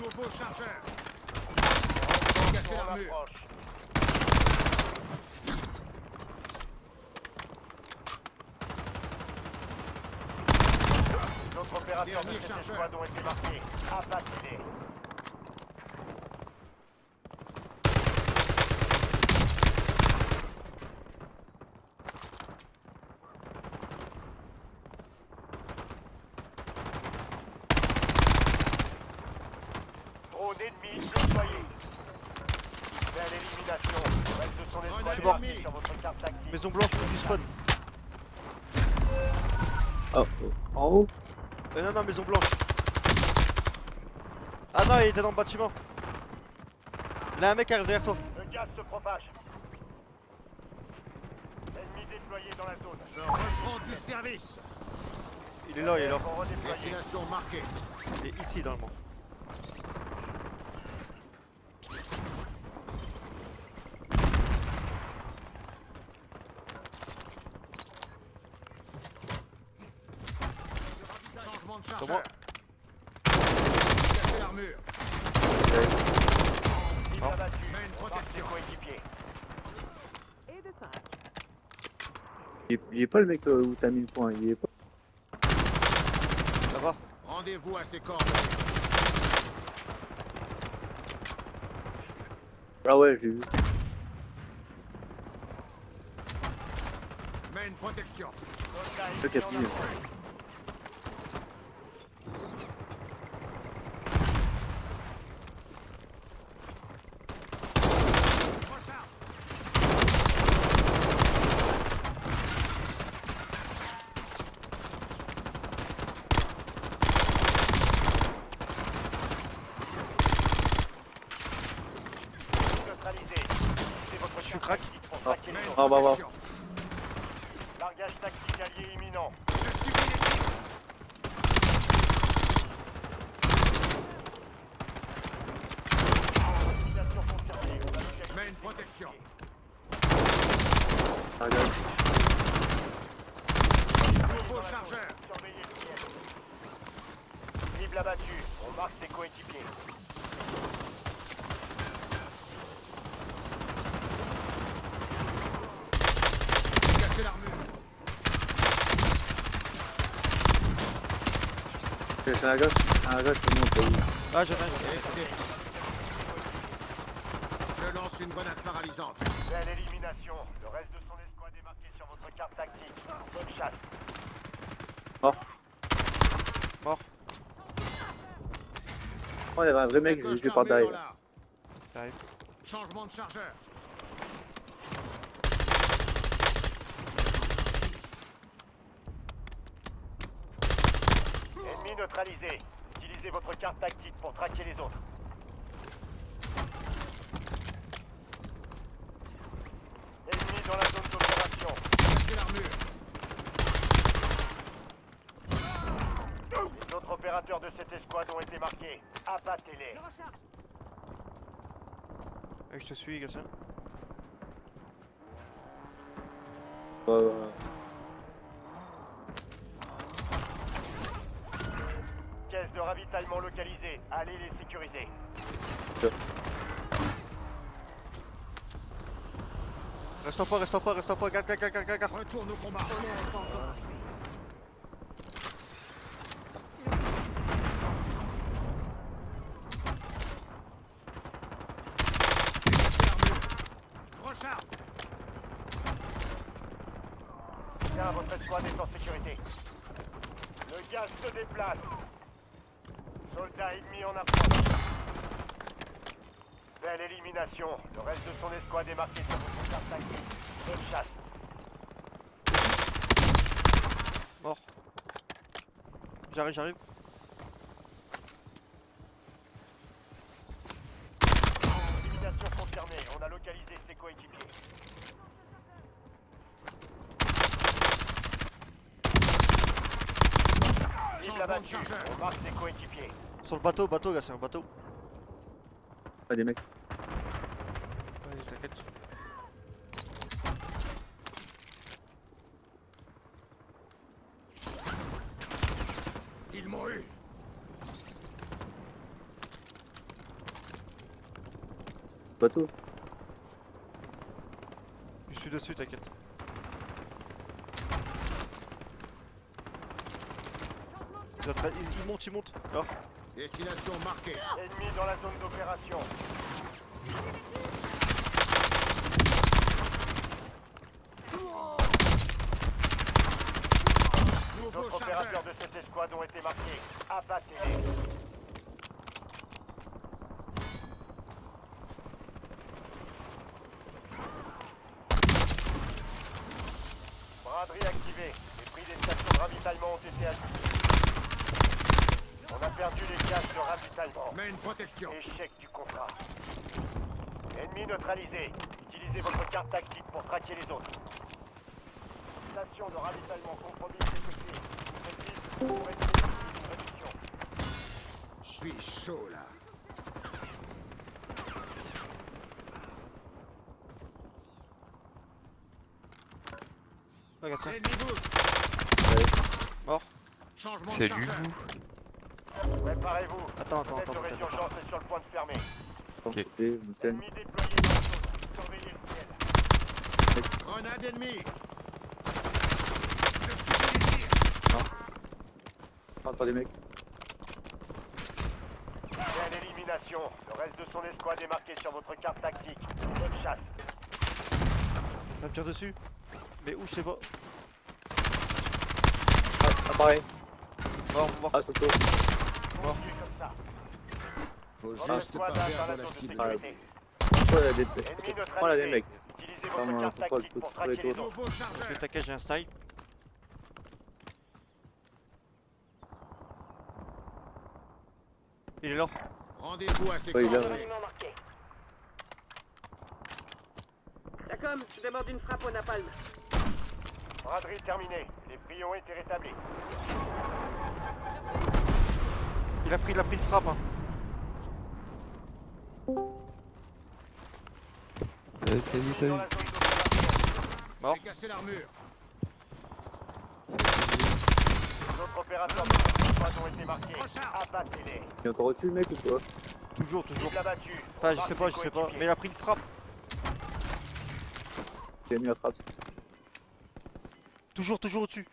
Nouveau chargeur. Cassez l'armure. D'autres opérateurs de cette escouade ont été marqués. Abattus. Drone ennemi déployé. Vers l'élimination. Le reste de son escouade est marqué sur votre carte tactique. Maison blanche, du spawn. Oh, en haut. Non, non, maison blanche. Ah non, il était dans le bâtiment. Il y a un mec qui arrive derrière toi. Le gaz se propage. Ennemi déployé dans la zone. Je reprends du service. Il est là, il est là. Destination marquée. Il est ici normalement. Changement de Sur chargeur. moi. Cassez l'armure. Cible abattue. Mets une protection. Coéquipier. Il est pas le mec où t'as mis le point. Il est pas. Ça va. Rendez-vous à ses coordonnées. Ah ouais, je l'ai vu. Mets une protection. Le capitaine. Recharge. Neutralisé. C'est votre Je suis carte crack. tactique pour traquer les Mets une autres. Ah, bah, bah. protection. Largage tactique allié imminent. Je subis les tirs. Utilisation confirmée. On va localiser Mets une protection. Ah, regarde. Nouveau chargeur. Surveillez le ciel. Cible abattue. On marque ses coéquipiers. Cassez l'armure. Je suis à la gauche. À la gauche, je monte. Ah, j'ai rien. Et c'est... Je lance une grenade paralysante. Belle élimination. Le reste de son escouade est marqué sur votre carte tactique. Bonne chasse. Mort. Oh, il y avait un vrai mec, je l'ai tué par derrière. J'arrive. Changement de chargeur. Ennemi neutralisé. Utilisez votre carte tactique pour traquer les autres. Ennemi dans la zone d'opération. Cassez l'armure. Les autres opérateurs de cette escouade ont été marqués. Abattez-les. Je te suis, Gatien. Ouais. Caisse de ravitaillement localisée. Allez les sécuriser. Reste en pas, garde. Retourne au combat. Recharge. Bien, votre escouade est en sécurité. Le gaz se déplace. Soldat ennemi en approche. Belle élimination. Le reste de son escouade est marqué sur votre carte tactique. Bonne chasse. Mort. J'arrive. Élimination confirmée. On a localisé ses coéquipiers. Cible abattue. On marque ses coéquipiers. Sur le bateau, Gatien, bateau. Pas des mecs. Vas-y, t'inquiète. Ils m'ont eu. Bateau. Je suis dessus, t'inquiète. Il monte. Là. Destination marquée. Ennemi dans la zone d'opération. Nouveau D'autres chargeur. opérateurs de cette escouade ont été marqués. Abattez-les. Braderie activée. Les prix des stations de ravitaillement ont été ajustés. On a perdu les cases de ravitaillement. Main protection. Échec du contrat. Ennemi neutralisé. Utilisez votre carte tactique pour traquer les autres. Station de ravitaillement compromise effectuée. Vous êtes libre pour réduction. Je suis chaud là. Regarde ça. Ennemi bouge. Mort. Changement de Salut chargeur. vous. Préparez-vous. Attends. Fenêtre de résurgence est sur le point de fermer. Ok. Santé, Moutaine. Ennemi déployé dans la zone. Surveillez le ciel. Grenade ennemie. Je subis les tirs. Encore des mecs. Bien l'élimination. Le reste de son escouade est marqué sur votre carte tactique. Bonne chasse. Ça me tire dessus. Mais où, je sais pas. Ah, pareil. Mort. Ah, Santo. Continuez comme ça. Faut Votre juste pas escouade atteint la perdre la zone de cible. sécurité. Prends la des Ennemi Prends la des neutralisé. mecs. Utilisez Prends votre un carte contrôle, tactique pour contrôle traquer les autour. autres. Nouveau chargeur. Ok, t'inquiète, j'ai un snipe. Il est là. Rendez-vous à ses Ouais, il a- coordonnées. marqué. D'accord, je demande une frappe au napalm. Braderie terminée. Les prix ont été rétablis. Il a pris une frappe. Hein. Salut. Dans la zone d'opération. Mort. J'ai cassé l'armure. D'autres opérateurs de cette escouade ont été marqués. Recharge. Abattez-les. Il est encore au-dessus le mec ou quoi? Toujours. Cible abattue. Enfin, je sais pas. Mais il a pris une frappe. J'ai mis la frappe. Toujours au-dessus.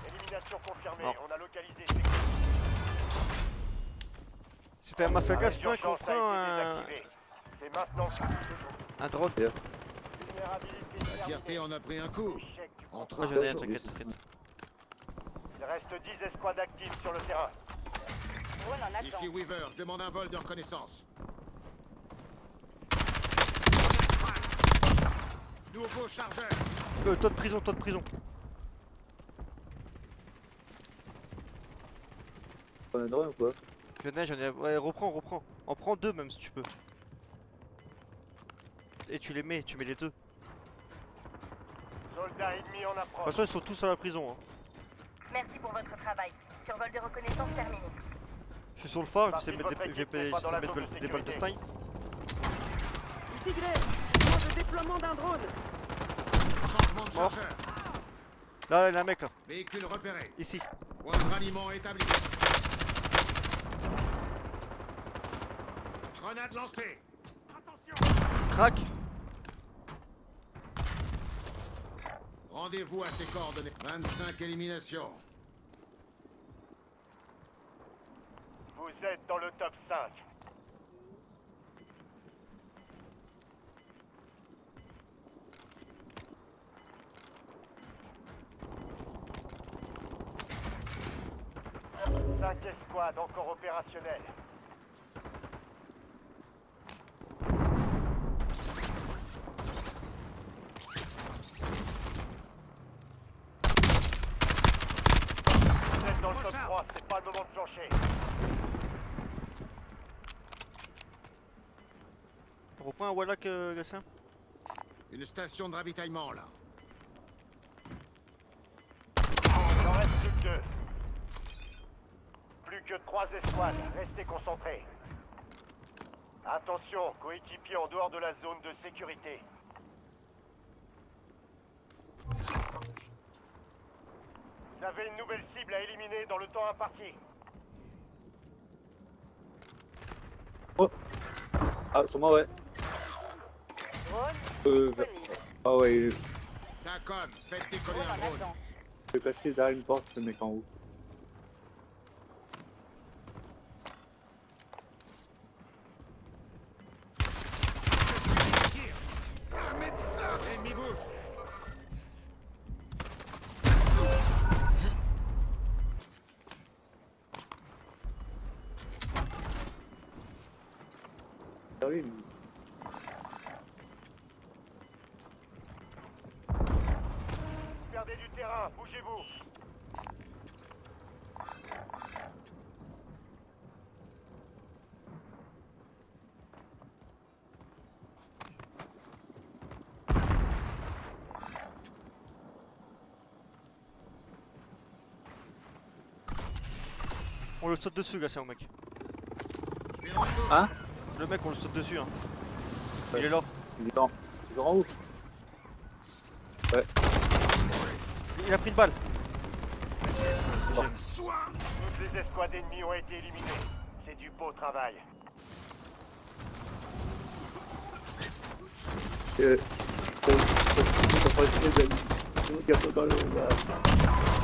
Élimination confirmée. Non. On a localisé. C'était un massacre, La c'est pas qu'on résurgence prend a un... été désactivée. C'est maintenant. un drone. Vulnérabilité La terminée. fierté en a pris un coup. Échec du Entre Ouais, contrat. j'en ai un, t'inquiète. Il reste 10 escouades actives sur le terrain. Ici Weaver, je demande un vol de reconnaissance. Nouveau chargeur. Toi de prison. Prends un drone ou quoi? J'en ai... Ouais, reprends. En prends deux même si tu peux. Et tu mets les deux. De Soldats ennemis en toute approche. façon, ils sont tous à la prison. Hein. Merci pour votre travail. Survol de reconnaissance terminé. Je suis sur le phare, Partie j'essaie de de mettre votre des, équipe n'est pas dans la zone de des balles de sécurité. snipe. Ici Grey, demande le déploiement d'un drone. Changement de Mort. chargeur. Là, il y a un mec là. Véhicule repéré. Ici. Point de ralliement établi. Grenade lancée. Crac. Rendez-vous à ses coordonnées. 25 éliminations. Vous êtes dans le top 5. Cinq escouades encore opérationnelles. Vous êtes dans le top 3, c'est pas le moment de plancher. On reprend un Wallach, Gatien. Une station de ravitaillement là. Il en reste plus que 2. Plus que 3 escouades, restez concentrés. Attention, coéquipiers en dehors de la zone de sécurité. Vous avez une nouvelle cible à éliminer dans le temps imparti. Oh. Ah, sur moi, ouais. Drone disponible. Ah ouais, Tacon, faites décoller Drone un en drone. attente. je vais passer derrière une porte, le mec en haut. Un médecin. Ennemi bouge. Ah oui, Perdez du terrain, bougez-vous. On le saute dessus, Gatien, mec. Je vais retour. Hein? Le mec, on le saute dessus. Hein. Ouais. Il est là. il est en, il est en haut. Il a pris une balle. Soin. Toutes les escouades ennemies ont été éliminées. C'est du beau travail. Ça va pas se faire, il y a pas dans le-